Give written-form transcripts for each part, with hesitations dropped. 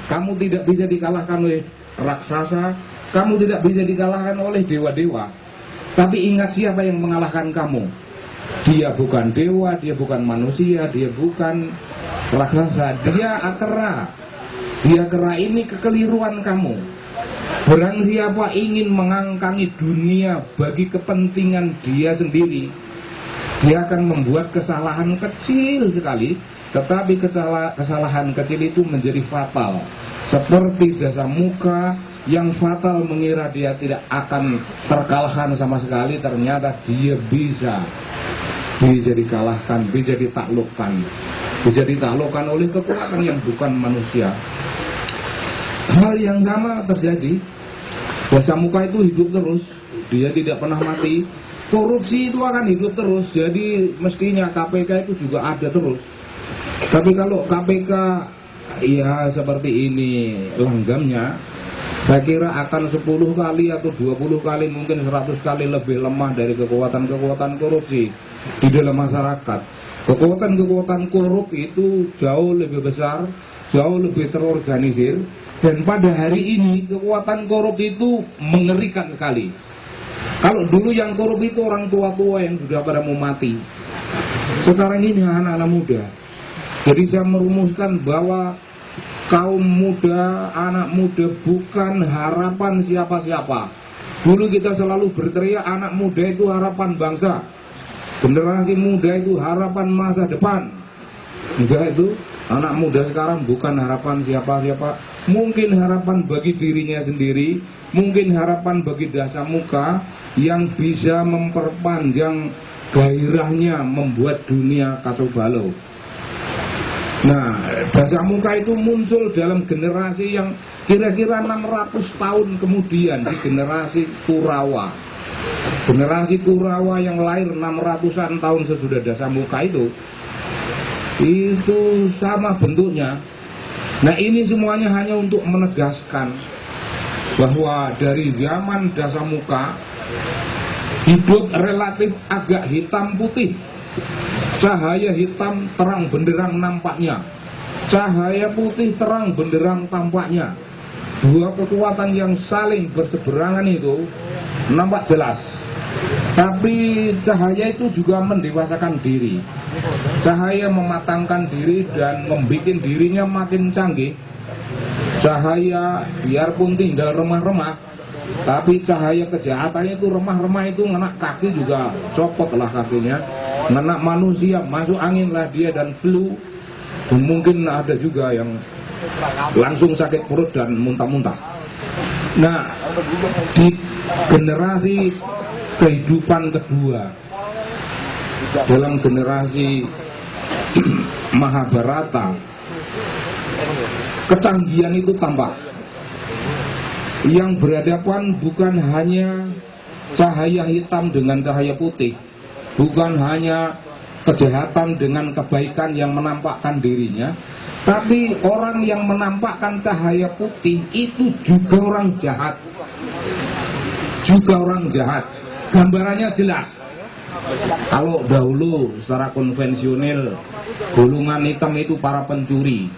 Kamu tidak bisa dikalahkan oleh raksasa, kamu tidak bisa dikalahkan oleh dewa-dewa. Tapi ingat siapa yang mengalahkan kamu. Dia bukan dewa, dia bukan manusia, dia bukan raksasa, dia akera. Dia kera ini kekeliruan kamu. Barang siapa ingin mengangkangi dunia bagi kepentingan dia sendiri, dia akan membuat kesalahan kecil sekali, tetapi kesalahan kecil itu menjadi fatal. Seperti Dasamuka yang fatal mengira dia tidak akan terkalahkan sama sekali, ternyata dia bisa dikalahkan, bisa ditaklukkan oleh kekuatan yang bukan manusia. Hal yang sama terjadi. Dasamuka itu hidup terus, dia tidak pernah mati. Korupsi itu akan hidup terus, jadi mestinya KPK itu juga ada terus. Tapi kalau KPK ya seperti ini langgamnya, saya kira akan 10 kali atau 20 kali, mungkin 100 kali lebih lemah dari kekuatan-kekuatan korupsi di dalam masyarakat. Kekuatan-kekuatan korup itu jauh lebih besar, jauh lebih terorganisir. Dan pada hari ini kekuatan korup itu mengerikan sekali. Kalau dulu yang korup itu orang tua-tua yang sudah pada mau mati, sekarang ini anak-anak muda. Jadi saya merumuskan bahwa kaum muda, anak muda bukan harapan siapa-siapa. Dulu kita selalu berteriak anak muda itu harapan bangsa, generasi muda itu harapan masa depan. Enggak, itu anak muda sekarang bukan harapan siapa-siapa. Mungkin harapan bagi dirinya sendiri, mungkin harapan bagi Dasamuka yang bisa memperpanjang gairahnya membuat dunia kacau balau. Nah, Dasamuka itu muncul dalam generasi yang kira-kira 600 tahun kemudian, di generasi Kurawa. Generasi Kurawa yang lahir 600-an tahun sesudah Dasamuka itu sama bentuknya. Nah, ini semuanya hanya untuk menegaskan bahwa dari zaman Dasamuka hidup relatif agak hitam putih. Cahaya hitam terang benderang nampaknya, cahaya putih terang benderang tampaknya. Dua kekuatan yang saling berseberangan itu nampak jelas. Tapi cahaya itu juga mendewasakan diri. Cahaya mematangkan diri dan membuat dirinya makin canggih. Cahaya biarpun tinggal remah-remah, tapi cahaya kejahatannya itu remah-remah, itu ngenak kaki juga copot lah kakinya. Ngenak manusia masuk angin lah dia dan flu. Mungkin ada juga yang langsung sakit perut dan muntah-muntah. Nah, di generasi kehidupan kedua, dalam generasi Mahabharata, kecanggihan itu tambah. Yang berhadapan bukan hanya cahaya hitam dengan cahaya putih, bukan hanya kejahatan dengan kebaikan yang menampakkan dirinya, tapi orang yang menampakkan cahaya putih itu juga orang jahat. Juga orang jahat. Gambarannya jelas. Kalau dahulu secara konvensional golongan hitam itu para pencuri,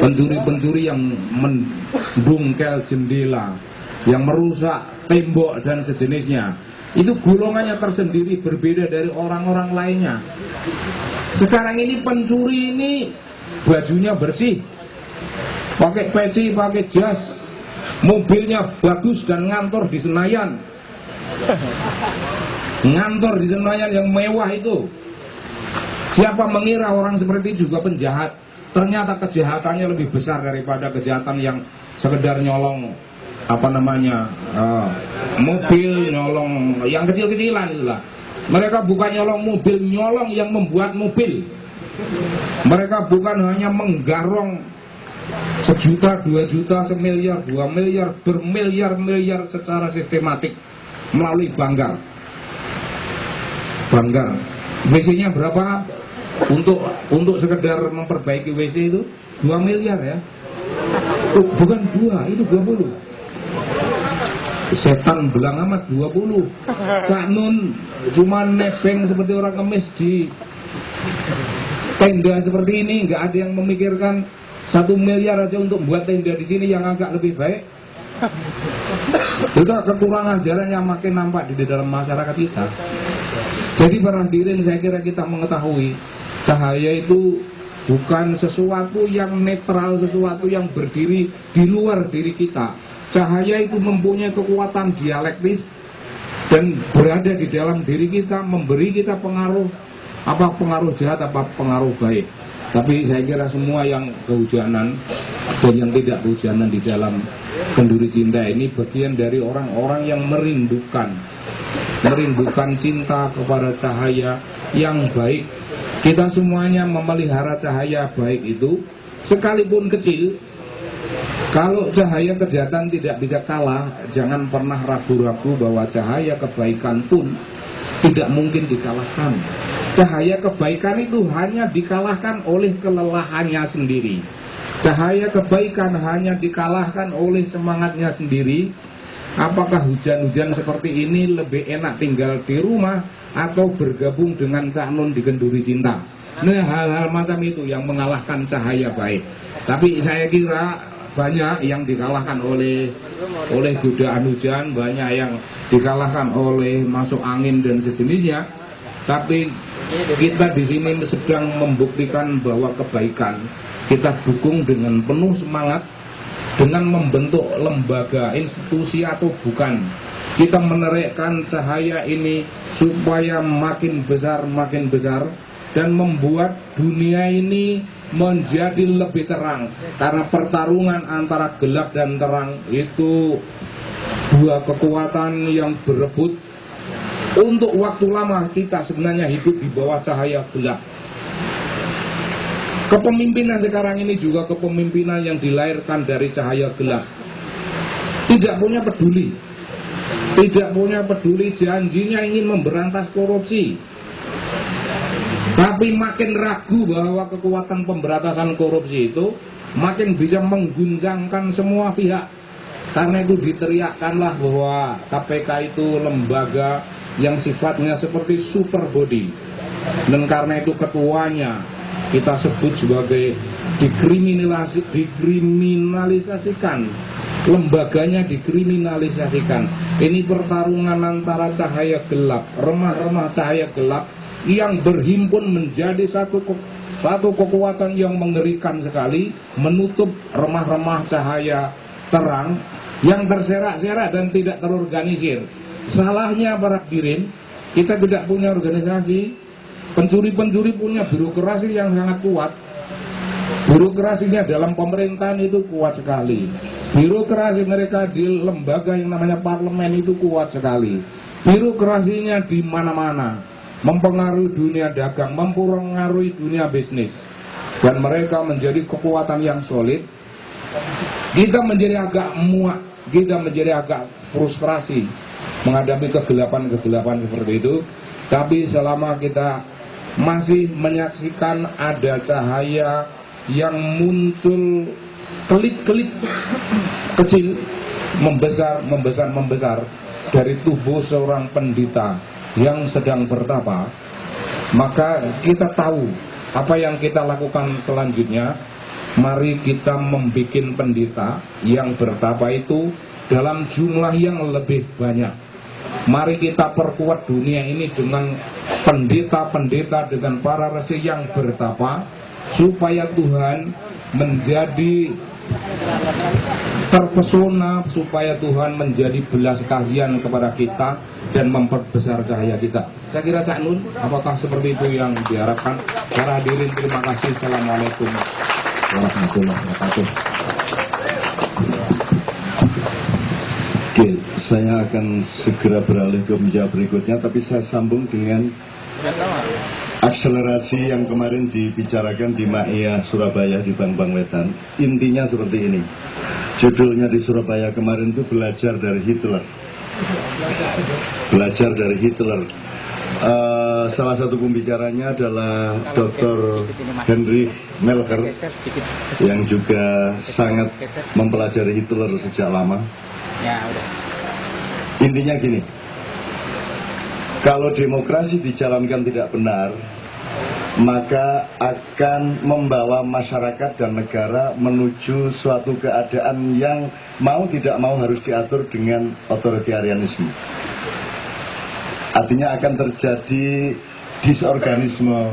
pencuri-pencuri yang mendungkel jendela, yang merusak tembok dan sejenisnya, itu golongannya tersendiri, berbeda dari orang-orang lainnya. Sekarang ini pencuri ini bajunya bersih, pakai peci, pakai jas, mobilnya bagus dan ngantor di Senayan. Ngantor di Senayan yang mewah itu. Siapa mengira orang seperti itu juga penjahat? Ternyata kejahatannya lebih besar daripada kejahatan yang sekedar nyolong mobil, nyolong yang kecil-kecilan itulah. Mereka bukan nyolong mobil, nyolong yang membuat mobil. Mereka bukan hanya menggarong 1 juta, 2 juta, 1 miliar, 2 miliar, bermiliar-miliar secara sistematik melalui banggar. WC-nya berapa? Untuk sekedar memperbaiki WC itu 2 miliar ya. Bukan 2, itu 20. Setan belang amat 20. Cak Nun cuma nebeng seperti orang kemis di tenda seperti ini, nggak ada yang memikirkan 1 miliar aja untuk buat tenda di sini yang agak lebih baik. Itu kekurangan ajaran yang makin nampak di dalam masyarakat kita. Jadi para hadirin, saya kira kita mengetahui cahaya itu bukan sesuatu yang netral, sesuatu yang berdiri di luar diri kita. Cahaya itu mempunyai kekuatan dialektis dan berada di dalam diri kita, memberi kita pengaruh, apa pengaruh jahat, apa pengaruh baik. Tapi saya kira semua yang kehujanan dan yang tidak kehujanan di dalam kenduri cinta ini bagian dari orang-orang yang merindukan cinta kepada cahaya yang baik. Kita semuanya memelihara cahaya baik itu, sekalipun kecil. Kalau cahaya kejahatan tidak bisa kalah, jangan pernah ragu-ragu bahwa cahaya kebaikan pun tidak mungkin dikalahkan. Cahaya kebaikan itu hanya dikalahkan oleh kelelahannya sendiri. Cahaya kebaikan hanya dikalahkan oleh semangatnya sendiri. Apakah hujan-hujan seperti ini lebih enak tinggal di rumah atau bergabung dengan Cak Nun di kenduri cinta? Nah, hal-hal macam itu yang mengalahkan cahaya baik. Tapi saya kira banyak yang dikalahkan oleh godaan hujan, banyak yang dikalahkan oleh masuk angin dan sejenisnya. Tapi kita di sini sedang membuktikan bahwa kebaikan kita dukung dengan penuh semangat, dengan membentuk lembaga, institusi atau bukan. Kita menerikkan cahaya ini supaya makin besar dan membuat dunia ini menjadi lebih terang. Karena pertarungan antara gelap dan terang itu dua kekuatan yang berebut. Untuk waktu lama kita sebenarnya hidup di bawah cahaya gelap. Kepemimpinan sekarang ini juga kepemimpinan yang dilahirkan dari cahaya gelap. Tidak punya peduli, janjinya ingin memberantas korupsi. Tapi makin ragu bahwa kekuatan pemberantasan korupsi itu makin bisa mengguncangkan semua pihak. Karena itu diteriakkanlah bahwa KPK itu lembaga yang sifatnya seperti super body. Dan karena itu ketuanya kita sebut sebagai dikriminalisasikan. Lembaganya dikriminalisasikan. Ini pertarungan antara cahaya gelap, remah-remah cahaya gelap yang berhimpun menjadi satu kekuatan yang mengerikan sekali, menutup remah-remah cahaya terang yang terserak-serak dan tidak terorganisir. Salahnya para hadirin, kita tidak punya organisasi. Pencuri-pencuri punya birokrasi yang sangat kuat. Birokrasinya dalam pemerintahan itu kuat sekali. Birokrasi mereka di lembaga yang namanya parlemen itu kuat sekali. Birokrasinya di mana-mana, mempengaruhi dunia dagang, mempengaruhi dunia bisnis, dan mereka menjadi kekuatan yang solid. Kita menjadi agak muak, kita menjadi agak frustrasi menghadapi kegelapan-kegelapan seperti itu. Tapi selama kita masih menyaksikan ada cahaya yang muncul kelip-kelip kecil, membesar dari tubuh seorang pendeta yang sedang bertapa, maka kita tahu apa yang kita lakukan selanjutnya. Mari kita membuat pendeta yang bertapa itu dalam jumlah yang lebih banyak. Mari kita perkuat dunia ini dengan pendeta-pendeta, dengan para resi yang bertapa, supaya Tuhan menjadi terpesona, supaya Tuhan menjadi belas kasihan kepada kita dan memperbesar cahaya kita. Saya kira Cak Nun, apakah seperti itu yang diharapkan? Para hadirin, terima kasih. Assalamualaikum warahmatullahi wabarakatuh. Oke, saya akan segera beralih ke menjawab berikutnya, tapi saya sambung dengan akselerasi yang kemarin dibicarakan di MAIA Surabaya di Bang Wetan. Intinya seperti ini. Judulnya di Surabaya kemarin itu belajar dari Hitler. Belajar dari Hitler. Salah satu pembicaranya adalah Dr. Heinrich Melker yang juga sangat mempelajari Hitler sejak lama. Intinya gini, kalau demokrasi dijalankan tidak benar, maka akan membawa masyarakat dan negara menuju suatu keadaan yang mau tidak mau harus diatur dengan otoritarianisme. Artinya akan terjadi disorganisme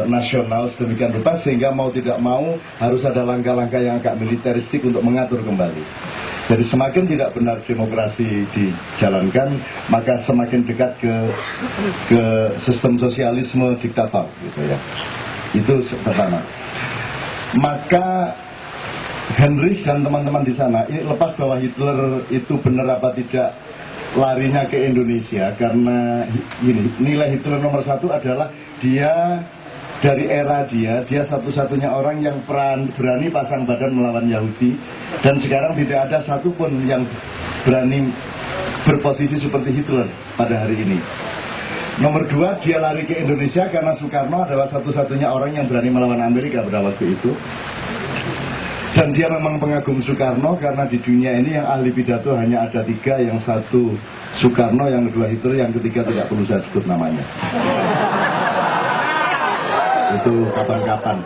nasional sedemikian rupa sehingga mau tidak mau harus ada langkah-langkah yang agak militeristik untuk mengatur kembali. Jadi semakin tidak benar demokrasi dijalankan, maka semakin dekat ke sistem sosialisme diktator, gitu ya. Itu pertama. Maka Heinrich dan teman-teman di sana, ini lepas bahwa Hitler itu benar apa tidak larinya ke Indonesia, karena ini nilai Hitler nomor satu adalah dia dari era dia satu-satunya orang yang berani pasang badan melawan Yahudi, dan sekarang tidak ada satupun yang berani berposisi seperti Hitler pada hari ini. Nomor dua, dia lari ke Indonesia karena Soekarno adalah satu-satunya orang yang berani melawan Amerika pada waktu itu. Dan dia memang pengagum Soekarno karena di dunia ini yang ahli pidato hanya ada tiga, yang satu Soekarno, yang kedua Hitler, yang ketiga tidak perlu saya sebut namanya. Itu kapan-kapan.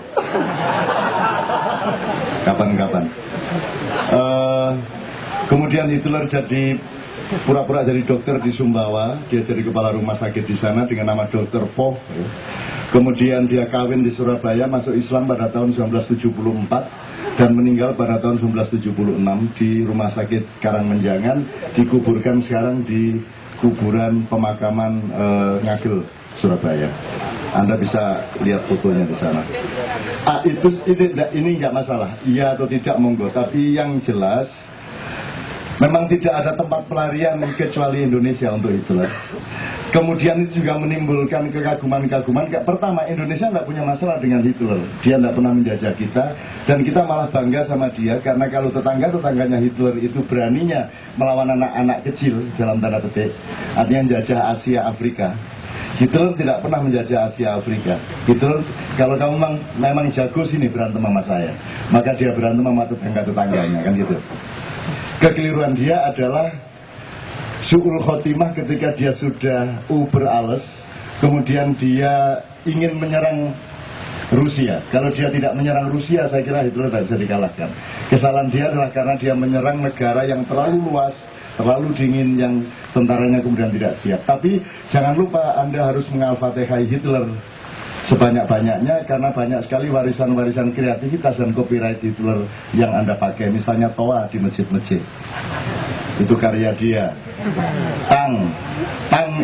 Kemudian Hitler jadi pura-pura jadi dokter di Sumbawa. Dia jadi kepala rumah sakit di sana dengan nama Dr. Poh. Kemudian dia kawin di Surabaya, masuk Islam pada tahun 1974 dan meninggal pada tahun 1976 di rumah sakit Karangmenjangan, dikuburkan sekarang di kuburan pemakaman Ngagel, Surabaya. Anda bisa lihat fotonya di sana. Ini nggak masalah, iya atau tidak monggo. Tapi yang jelas, memang tidak ada tempat pelarian kecuali Indonesia untuk Hitler. Kemudian itu juga menimbulkan kekaguman-kekaguman. Pertama, Indonesia nggak punya masalah dengan Hitler. Dia nggak pernah menjajah kita, dan kita malah bangga sama dia. Karena kalau tetangganya Hitler itu beraninya melawan anak-anak kecil, dalam tanda petik, artinya menjajah Asia Afrika. Hitler tidak pernah menjajah Asia Afrika. Hitler, kalau kamu memang jago sini berantem sama saya, maka dia berantem sama tetangganya, kan gitu. Kekeliruan dia adalah su'ul khotimah ketika dia sudah berales, kemudian dia ingin menyerang Rusia. Kalau dia tidak menyerang Rusia, saya kira Hitler tidak bisa dikalahkan. Kesalahan dia adalah karena dia menyerang negara yang terlalu luas, terlalu dingin, yang tentaranya kemudian tidak siap. Tapi jangan lupa Anda harus mengal-fatihai Hitler sebanyak-banyaknya, karena banyak sekali warisan-warisan kreativitas dan copyright Hitler yang Anda pakai. Misalnya toa di masjid-masjid, itu karya dia. Tank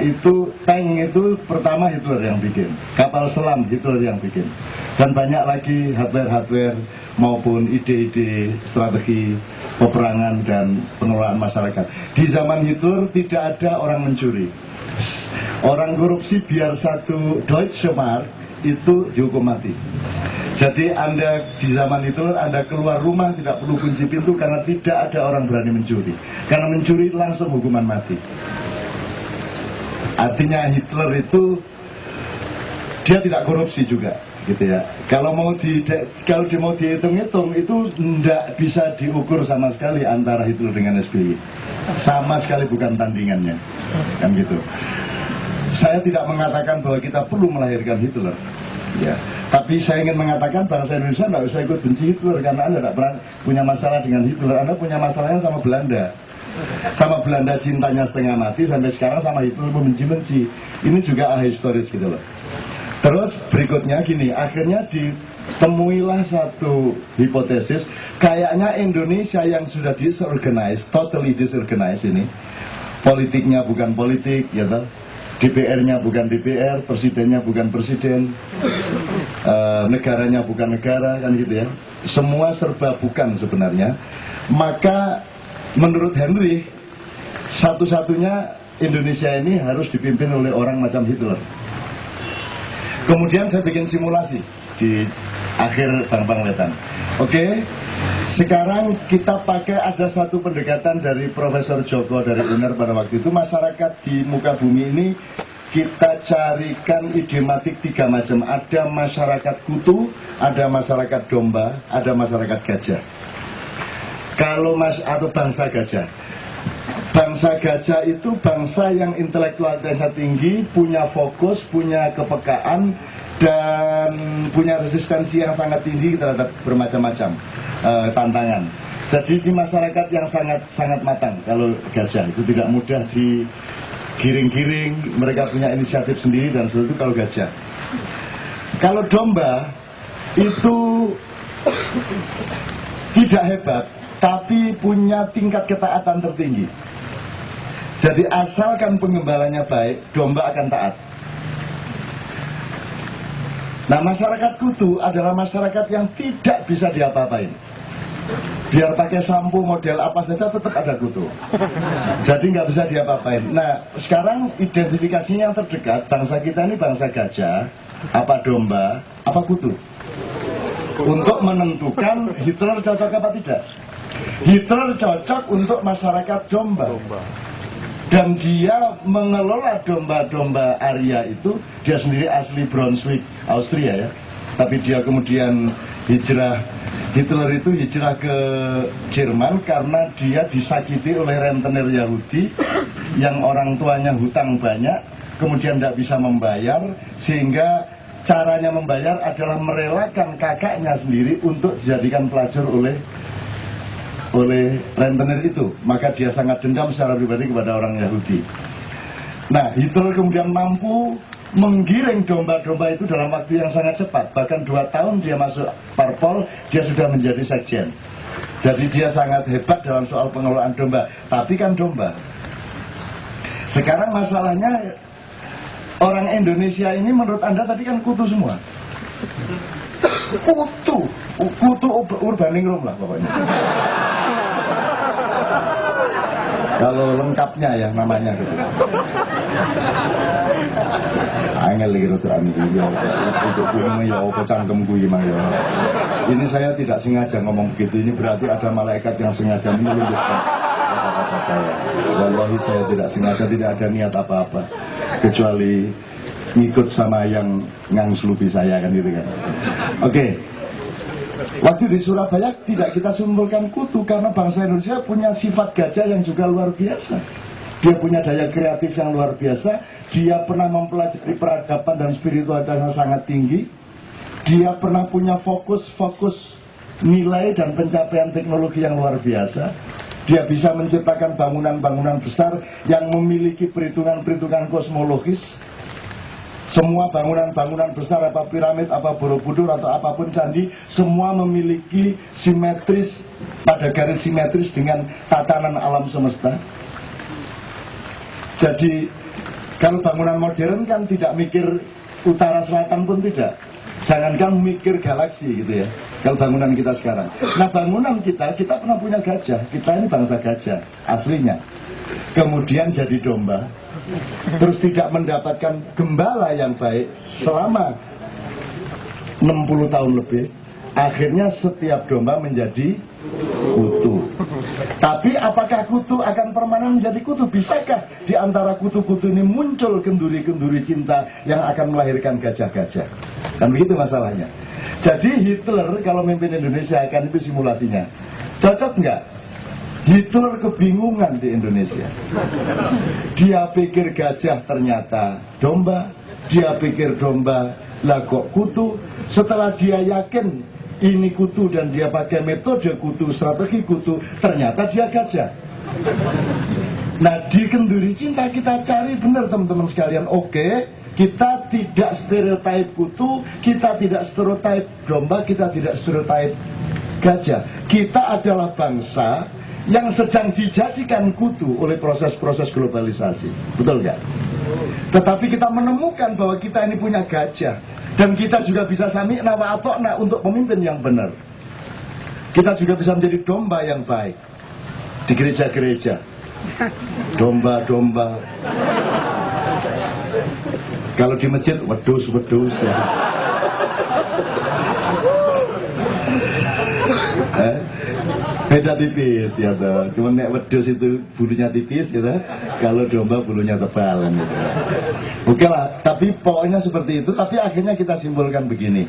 itu pertama Hitler yang bikin. Kapal selam Hitler yang bikin. Dan banyak lagi hardware maupun ide-ide strategi peperangan dan pengelolaan masyarakat. Di zaman Hitler tidak ada orang mencuri. Orang korupsi biar satu Deutsche Mark itu dihukum mati. Jadi Anda di zaman Hitler, Anda keluar rumah tidak perlu kunci pintu karena tidak ada orang berani mencuri. Karena mencuri langsung hukuman mati. Artinya Hitler itu dia tidak korupsi juga, gitu ya. Kalau mau dihitung-hitung itu tidak bisa diukur sama sekali antara Hitler dengan SBY. Sama sekali bukan tandingannya, kan gitu. Saya tidak mengatakan bahwa kita perlu melahirkan Hitler, ya. Tapi saya ingin mengatakan bangsa Indonesia tidak usah ikut benci Hitler, karena Anda tidak pernah punya masalah dengan Hitler. Anda punya masalahnya sama Belanda. Sama Belanda cintanya setengah mati, sampai sekarang sama Hitler membenci-benci. Ini juga ahistoris gitu loh. Terus berikutnya gini, akhirnya ditemuilah satu hipotesis, kayaknya Indonesia yang sudah disorganize, totally disorganize ini, politiknya bukan politik, ya toh, DPR-nya bukan DPR, presidennya bukan presiden, negaranya bukan negara, kan gitu ya. Semua serba bukan sebenarnya. Maka menurut Heinrich, satu-satunya Indonesia ini harus dipimpin oleh orang macam Hitler. Kemudian saya bikin simulasi di akhir Bang Pangletan. Oke, sekarang kita pakai ada satu pendekatan dari Profesor Joko dari UNER pada waktu itu. Masyarakat di muka bumi ini kita carikan idematik tiga macam. Ada masyarakat kutu, ada masyarakat domba, ada masyarakat gajah. Kalau atau bangsa gajah. Bangsa gajah itu bangsa yang intelektualitasnya tinggi, punya fokus, punya kepekaan, dan punya resistensi yang sangat tinggi terhadap bermacam-macam tantangan. Jadi di masyarakat yang sangat matang kalau gajah itu tidak mudah digiring-giring, mereka punya inisiatif sendiri dan seperti itu kalau gajah. Kalau domba itu tidak hebat, tapi punya tingkat ketaatan tertinggi. Jadi asalkan pengembalanya baik, domba akan taat. Nah, masyarakat kutu adalah masyarakat yang tidak bisa diapa-apain. Biar pakai sampo model apa saja tetap ada kutu. Jadi nggak bisa diapa-apain. Nah, sekarang identifikasinya yang terdekat, bangsa kita ini bangsa gajah, apa domba, apa kutu. Untuk menentukan Hitler cocok apa tidak. Hitler cocok untuk masyarakat domba. Dan dia mengelola domba-domba Arya itu, dia sendiri asli Brunswick, Austria ya. Tapi dia kemudian Hitler itu hijrah ke Jerman karena dia disakiti oleh rentenir Yahudi yang orang tuanya hutang banyak, kemudian tidak bisa membayar, sehingga caranya membayar adalah merelakan kakaknya sendiri untuk dijadikan pelacur oleh rentenir itu. Maka dia sangat dendam secara pribadi kepada orang Yahudi. Nah, Hitler kemudian mampu menggiring domba-domba itu dalam waktu yang sangat cepat. Bahkan 2 tahun dia masuk parpol, dia sudah menjadi sekjen. Jadi dia sangat hebat dalam soal pengelolaan domba. Tapi kan domba. Sekarang masalahnya, orang Indonesia ini menurut Anda tadi kan kutu semua. Kutu urbaningrum lah pokoknya. Kalau lengkapnya ya namanya gitu. Angel lagi rotor anu ya. Untuk kuno ya apa cangkemku iki mang ya. Ini saya tidak sengaja ngomong begitu. Ini berarti ada malaikat yang sengaja menyelundupkan kata-kata saya. Wallahi saya tidak sengaja, tidak ada niat apa-apa. Kecuali ngikut sama yang ngangslupi saya kan gitu kan. Oke. Waktu di Surabaya tidak kita simpulkan kutu karena bangsa Indonesia punya sifat gajah yang juga luar biasa. Dia punya daya kreatif yang luar biasa. Dia pernah mempelajari peradaban dan spiritualitas yang sangat tinggi. Dia pernah punya fokus nilai dan pencapaian teknologi yang luar biasa. Dia bisa menciptakan bangunan-bangunan besar yang memiliki perhitungan-perhitungan kosmologis. Semua bangunan-bangunan besar, apa piramid, apa Borobudur, atau apapun candi, semua memiliki simetris, pada garis simetris dengan tatanan alam semesta. Jadi, kalau bangunan modern kan tidak mikir utara selatan pun tidak. Jangankan mikir galaksi gitu ya, kalau bangunan kita sekarang. Nah, bangunan kita pernah punya gajah. Kita ini bangsa gajah, aslinya. Kemudian jadi domba. Terus tidak mendapatkan gembala yang baik selama 60 tahun lebih. Akhirnya setiap domba menjadi kutu. Tapi apakah kutu akan permanen menjadi kutu? Bisakah di antara kutu-kutu ini muncul kenduri-kenduri cinta yang akan melahirkan gajah-gajah? Kan begitu masalahnya. Jadi Hitler kalau memimpin Indonesia akan itu simulasinya. Cocok nggak? Hitler kebingungan di Indonesia. Dia pikir gajah ternyata domba. Dia pikir domba lah kok kutu. Setelah dia yakin ini kutu dan dia pakai metode kutu, strategi kutu, ternyata dia gajah. Nah, di kenduri cinta kita cari benar teman-teman sekalian. Oke, kita tidak stereotip kutu, kita tidak stereotip domba, kita tidak stereotip gajah. Kita adalah bangsa yang sedang dijadikan kutu oleh proses-proses globalisasi. Betul nggak? Tetapi kita menemukan bahwa kita ini punya gajah. Dan kita juga bisa sami'na wa ata'na untuk pemimpin yang benar. Kita juga bisa menjadi domba yang baik. Di gereja-gereja. Domba-domba. Kalau di masjid, wedus-wedus ya. Beda tipis ya toh. Cuma nek wedhus itu bulunya tipis gitu. Kalau domba bulunya tebal gitu. Oke lah, tapi pokoknya seperti itu. Tapi akhirnya kita simpulkan begini.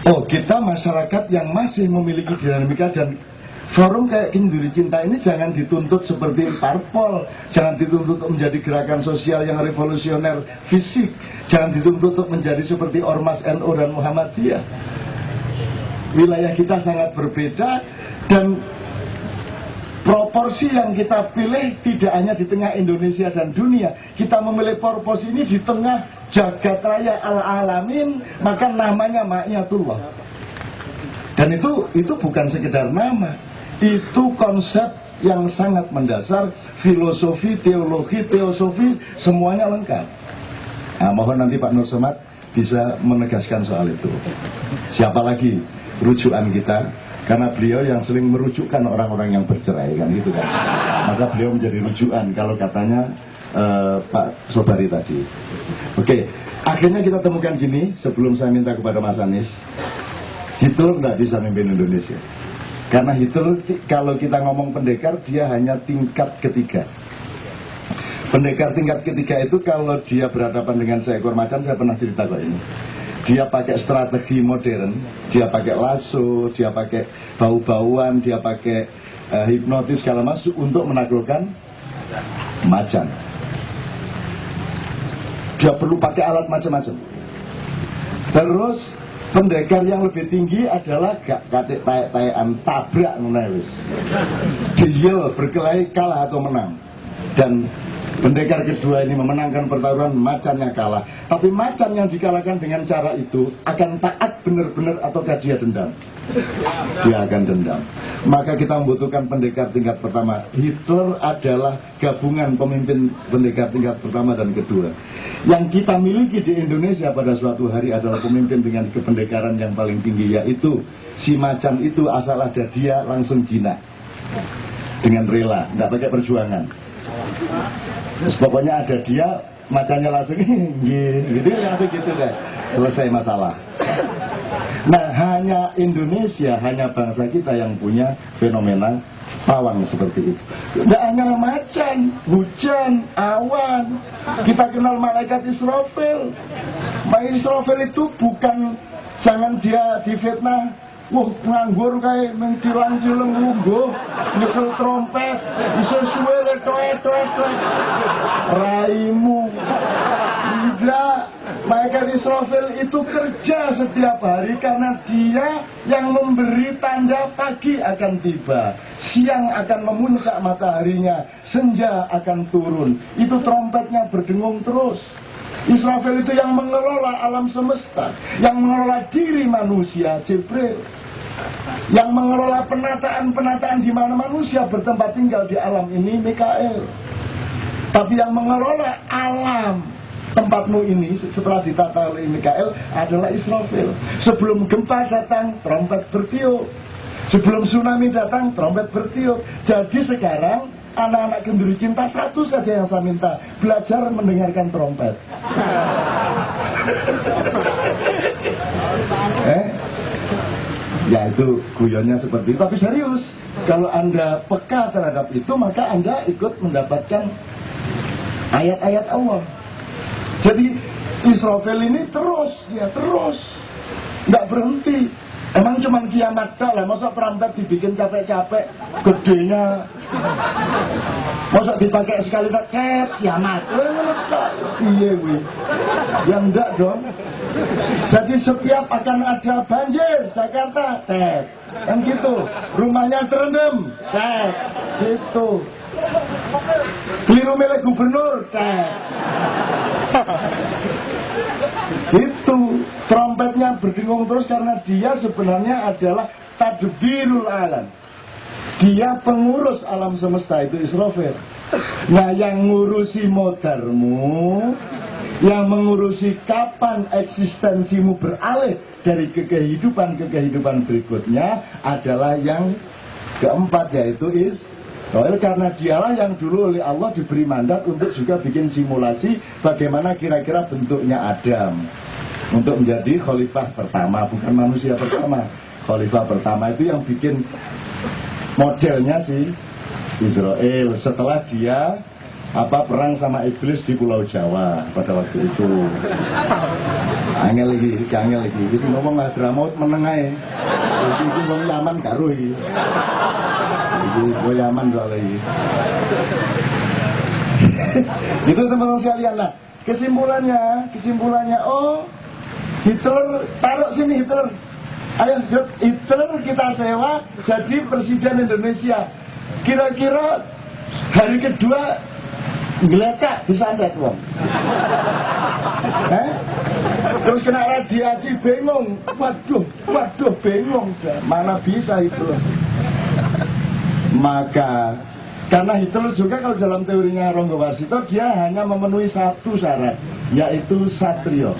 Oh, kita masyarakat yang masih memiliki dinamika dan forum kayak Kenduri Cinta ini jangan dituntut seperti parpol, jangan dituntut untuk menjadi gerakan sosial yang revolusioner fisik, jangan dituntut untuk menjadi seperti Ormas NU dan Muhammadiyah. Wilayah kita sangat berbeda, dan proporsi yang kita pilih tidak hanya di tengah Indonesia dan dunia. Kita memilih proporsi ini di tengah jagat raya al-alamin, maka namanya Ma'iyatullah. Dan itu bukan sekedar nama, itu konsep yang sangat mendasar, filosofi, teologi, teosofi, semuanya lengkap. Nah, mohon nanti Pak Nur Somad bisa menegaskan soal itu. Siapa lagi rujukan kita? Karena beliau yang sering merujukkan orang-orang yang bercerai, kan gitu kan. Maka beliau menjadi rujukan kalau katanya Pak Sobari tadi. Oke, akhirnya kita temukan gini, sebelum saya minta kepada Mas Anies, Hitler tidak bisa memimpin Indonesia. Karena Hitler, kalau kita ngomong pendekar, dia hanya tingkat ketiga. Pendekar tingkat ketiga itu kalau dia berhadapan dengan seekor macan, saya pernah cerita kok ini. Dia pakai strategi modern, dia pakai lasso, dia pakai bau-bauan, dia pakai hipnotis segala macam untuk menaklukkan macan. Dia perlu pakai alat macam-macam. Terus pendekar yang lebih tinggi adalah gak katik taek-taekan, tabrak nunawis. Dia berkelahi kalah atau menang. Dan pendekar kedua ini memenangkan pertarungan, macannya kalah. Tapi macan yang dikalahkan dengan cara itu akan taat benar-benar ataukah dia dendam? Dia akan dendam. Maka kita membutuhkan pendekar tingkat pertama. Hitler adalah gabungan pemimpin pendekar tingkat pertama dan kedua. Yang kita miliki di Indonesia pada suatu hari adalah pemimpin dengan kependekaran yang paling tinggi, yaitu si macan itu asal ada dia langsung jinak dengan rela, tidak pakai perjuangan. Terus pokoknya ada dia, macannya langsung gitu, langsung gitu deh, selesai masalah. Nah, hanya Indonesia, hanya bangsa kita yang punya fenomena pawang seperti itu. Tidak hanya macan, hujan, awan. Kita kenal malaikat Israfil. Malaikat Israfil itu bukan, jangan dia difitnah, wah nganggur kayak mentilang juleng lungguh, nyekel trompet, bisa suwe leto-eto raimu. Tidak, malaikat Israfil itu kerja setiap hari karena dia yang memberi tanda pagi akan tiba, siang akan memuncak mataharinya, senja akan turun. Itu trompetnya berdengung terus. Israfil itu yang mengelola alam semesta, yang mengelola diri manusia, Jibril. Yang mengelola penataan-penataan di mana manusia bertempat tinggal di alam ini, Mikael. Tapi yang mengelola alam tempatmu ini setelah ditata oleh Mikael adalah Israfil. Sebelum gempa datang, trompet bertiup. Sebelum tsunami datang, trompet bertiup. Jadi sekarang anak-anak Kenduri Cinta satu saja yang saya minta, belajar mendengarkan trompet. Ya itu guyonnya seperti itu, tapi serius. Kalau Anda peka terhadap itu, maka Anda ikut mendapatkan ayat-ayat Allah. Jadi Israfil ini terus, ya terus, nggak berhenti. Emang cuma kiamat tak lah, masa trompet dibikin capek-capek, gedenya, masa dipakai sekali tak kiamat, iya wih, ya enggak dong. Jadi setiap akan ada banjir Jakarta, kan gitu, rumahnya terendam, gitu. Keliru milik gubernur, itu trompetnya berdengung terus karena dia sebenarnya adalah tadbirul alam. Dia pengurus alam semesta, itu Israfil. Nah, yang ngurusi modarmu, yang mengurusi kapan eksistensimu beralih dari kehidupan ke kehidupan berikutnya adalah yang keempat, yaitu karena dialah yang dulu oleh Allah diberi mandat untuk juga bikin simulasi bagaimana kira-kira bentuknya Adam untuk menjadi khalifah pertama, bukan manusia pertama. Khalifah pertama itu yang bikin modelnya si Israel. Setelah dia perang sama iblis di Pulau Jawa pada waktu itu. Angel lagi. Wis ngomong Hadramaut meneng ae. Iki wong Yaman karo iki. Iki wong Yaman soalnya iki. Itu teman-teman sekalian. Nah, kesimpulannya Hitler, taruh sini Hitler. Ayo Hitler kita sewa jadi presiden Indonesia. Kira-kira hari kedua ngeletak disantet wong. Terus kena radiasi bingung. Waduh bingung. Mana bisa itu. Maka karena Hitler juga kalau dalam teorinya Ronggo Warsito dia hanya memenuhi satu syarat, yaitu satrio.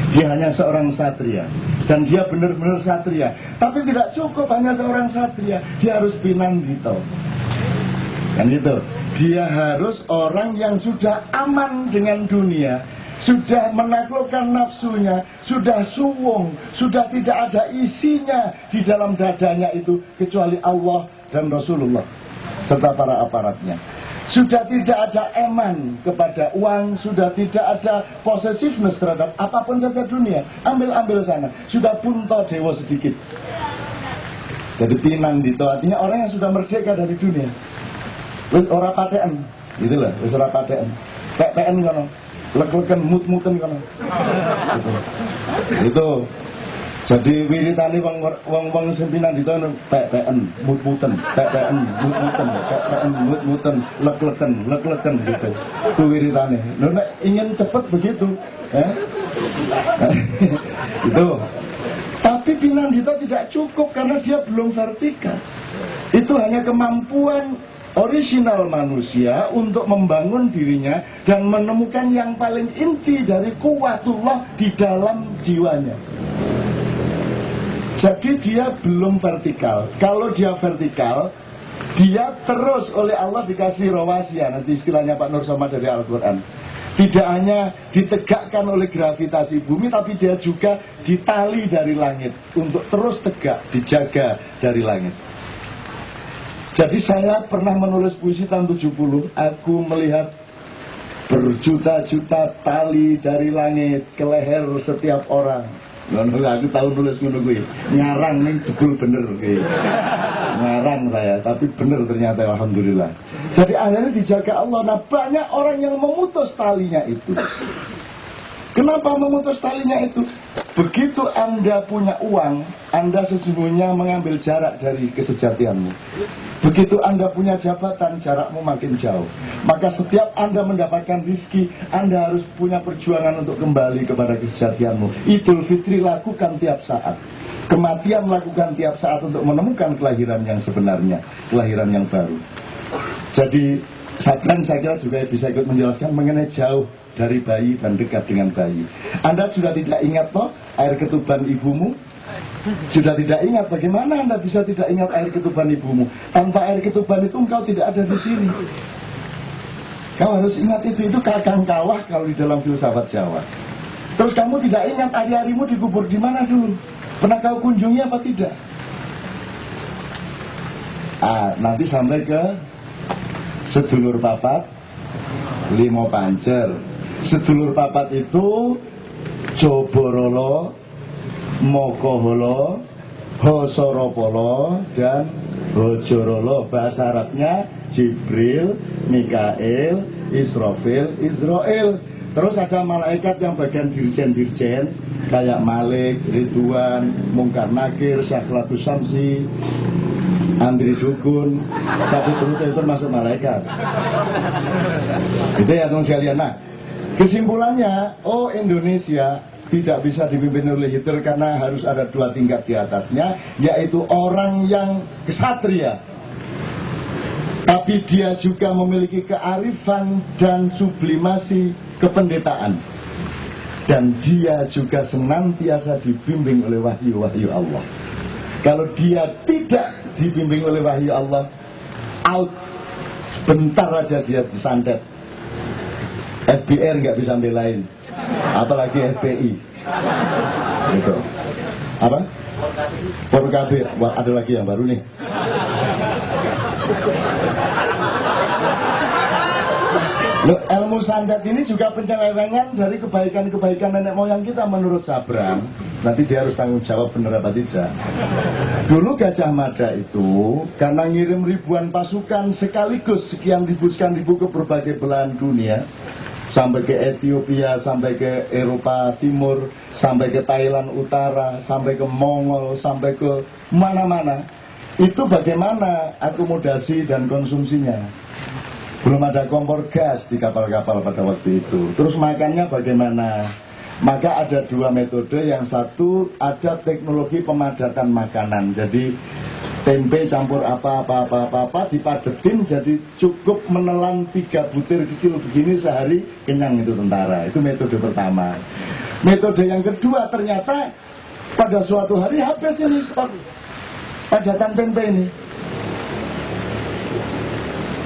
Dia hanya seorang satria dan dia benar-benar satria. Tapi tidak cukup hanya seorang satria, dia harus pinandito. Kan itu. Dia harus orang yang sudah aman dengan dunia, sudah menaklukkan nafsunya, sudah suwung, sudah tidak ada isinya di dalam dadanya itu kecuali Allah dan Rasulullah serta para aparatnya. Sudah tidak ada eman kepada uang, sudah tidak ada possessiveness terhadap apapun saja dunia. Ambil sana. Sudah punto dewa sedikit. Jadi pinandito artinya orang yang sudah merdeka dari dunia. Wis ora patean, gitu lah. Wis ora patean. PPN kono. Lek-leken mut-muten kono. Itu. Jadi wiritane wong sing pinandito PPN mut-muten, PPN mut-muten, PPN mut-muten, lek-leken gitu. Itu wiritane. Nek ingin cepat begitu, itu. Tapi pinandito tidak cukup karena dia belum vertikal. Itu hanya kemampuan orisinal manusia untuk membangun dirinya dan menemukan yang paling inti dari kuwatullah di dalam jiwanya. Jadi dia belum vertikal. Kalau dia vertikal, dia terus oleh Allah dikasih rawasya. Nanti istilahnya Pak Nur Somad dari Al-Quran. Tidak hanya ditegakkan oleh gravitasi bumi, tapi dia juga ditali dari langit untuk terus tegak, dijaga dari langit. Jadi saya pernah menulis puisi tahun 70. Aku melihat berjuta-juta tali dari langit ke leher setiap orang. Aku tahu nulis ngono kuwi. Ngarang ning jebul bener kuwi. Ngarang saya, tapi bener ternyata alhamdulillah. Jadi akhirnya dijaga Allah. Nah, banyak orang yang memutus talinya itu. Kenapa memutus talinya itu? Begitu Anda punya uang, Anda sesungguhnya mengambil jarak dari kesejatianmu. Begitu Anda punya jabatan, jarakmu makin jauh. Maka setiap Anda mendapatkan rizki, Anda harus punya perjuangan untuk kembali kepada kesejatianmu. Idul Fitri lakukan tiap saat. Kematian lakukan tiap saat untuk menemukan kelahiran yang sebenarnya, kelahiran yang baru. Jadi Satran saya kira juga bisa ikut menjelaskan mengenai jauh dari bayi dan dekat dengan bayi. Anda sudah tidak ingat toh air ketuban ibumu? Sudah tidak ingat, bagaimana Anda bisa tidak ingat air ketuban ibumu? Tanpa air ketuban itu engkau tidak ada di sini. Kau harus ingat itu kakang kawah kalau di dalam filsafat Jawa. Terus kamu tidak ingat ari-arimu dikubur di mana dulu? Pernah kau kunjungi apa tidak? Nanti sampai ke sedulur papat, limo pancer. Sedulur papat itu Joborolo, Mokoholo, Hosoropolo, dan Hojorolo. Bahasa Arabnya Jibril, Mikail, Israfil, Israel. Terus ada malaikat yang bagian dirjen-dirjen kayak Malik, Ridwan, Mungkar Nakir, Syakhlatus Samsi, Andri Dukun, tapi terus itu masuk malaikat. Itu ya teman sekalian. Nah, kesimpulannya, Indonesia tidak bisa dipimpin oleh Hitler karena harus ada 2 tingkat di atasnya, yaitu orang yang kesatria, tapi dia juga memiliki kearifan dan sublimasi kependetaan, dan dia juga senantiasa dibimbing oleh wahyu-wahyu Allah. Kalau dia tidak dibimbing oleh wahyu Allah, out, sebentar aja dia disantet. FBR nggak bisa belain, apalagi FPI. Gitu. Apa? Porkabir. Wah, ada lagi yang baru nih. Loh, ilmu santet ini juga penyelewengan dari kebaikan-kebaikan nenek moyang kita menurut Sabrang. Nanti dia harus tanggung jawab benar apa tidak. Dulu Gajah Mada itu karena ngirim ribuan pasukan sekaligus sekian ribu ke berbagai belahan dunia, sampai ke Ethiopia, sampai ke Eropa Timur, sampai ke Thailand Utara, sampai ke Mongol, sampai ke mana-mana. Itu bagaimana akomodasi dan konsumsinya? Belum ada kompor gas di kapal-kapal pada waktu itu. Terus makannya bagaimana? Maka ada dua metode. Yang satu ada teknologi pemadatan makanan. Jadi tempe campur apa dipadetin, jadi cukup menelan 3 butir kecil begini sehari, kenyang itu tentara. Itu metode pertama. Metode yang kedua, ternyata pada suatu hari habis ini stok padatan tempe ini.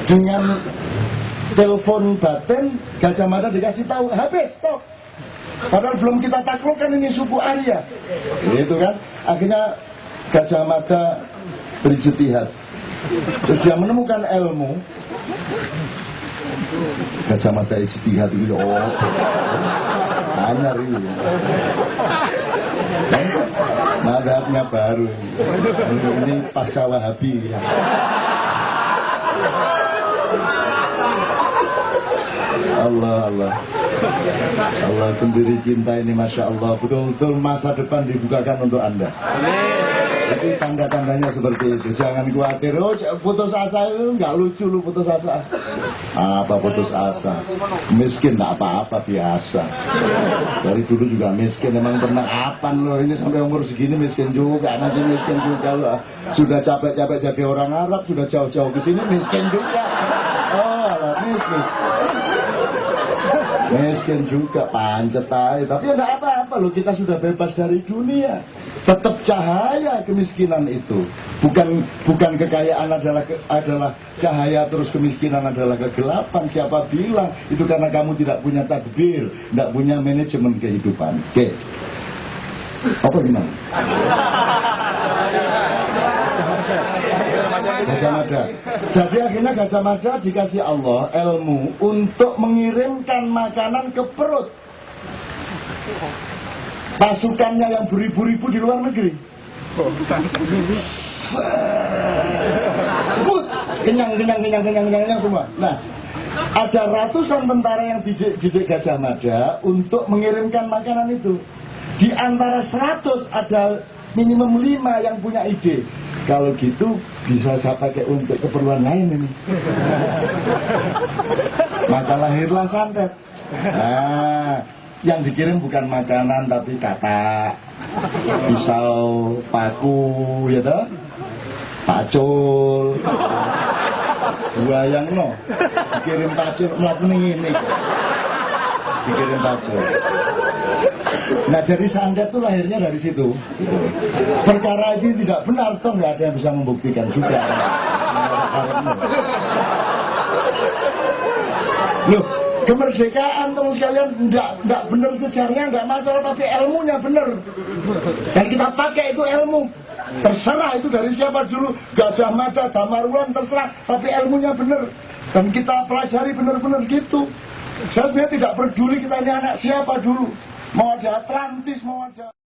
Dengan telepon batin, Gajah Mada dikasih tahu habis stok. Padahal belum kita taklukkan ini suku Arya. Itu kan. Akhirnya Gajah Mada berijtihad. Terus dia menemukan ilmu. Gajah Mada ijtihad itu anyar ini. Madhabnya baru. Ini pasca Wahabi. Allah sendiri cinta ini, Masya Allah, betul-betul masa depan dibukakan untuk Anda. Jadi tanda-tandanya seperti itu. Jangan khawatir, oh putus asa itu nggak lucu lu putus asa. Apa putus asa? Miskin nggak apa-apa, biasa. Dari dulu juga miskin, emang pernah kapan lo ini sampai umur segini miskin juga, masih miskin juga lo. Sudah capek-capek jadi orang Arab, sudah jauh-jauh ke sini miskin juga. Oh, alah, miskin juga, pancet aja. Tapi enggak apa-apa loh, kita sudah bebas dari dunia. Tetap cahaya kemiskinan itu. Bukan kekayaan adalah cahaya, terus kemiskinan adalah kegelapan. Siapa bilang? Itu karena kamu tidak punya tadbir, tidak punya manajemen kehidupan. Oke. Apa gimana? Gajah Mada. Jadi akhirnya Gajah Mada dikasih Allah ilmu untuk mengirimkan makanan ke perut pasukannya yang beribu-ribu di luar negeri. Kenyang semua. Nah, ada ratusan tentara yang didik Gajah Mada untuk mengirimkan makanan itu. Di antara 100 ada minimum 5 yang punya ide. Kalau gitu bisa saya pakai untuk keperluan lain ini. Maka lahirlah santet. Nah, yang dikirim bukan makanan tapi kata, pisau, paku, ya toh, pacul, buayang no, dikirim pacul, melakukan ini, dikirim pacul. Nah, jadi santet itu lahirnya dari situ. Perkara ini tidak benar, toh nggak ada yang bisa membuktikan juga. Loh, kemerdekaan teman sekalian tidak benar sejarahnya, nggak masalah, tapi ilmunya benar. Dan kita pakai itu ilmu. Terserah itu dari siapa dulu, Gajah Mada, Damarwulan, terserah, tapi ilmunya benar. Dan kita pelajari benar-benar gitu. Saya sebenarnya tidak peduli kita ini anak siapa dulu. Mau ada Atlantis, mau ada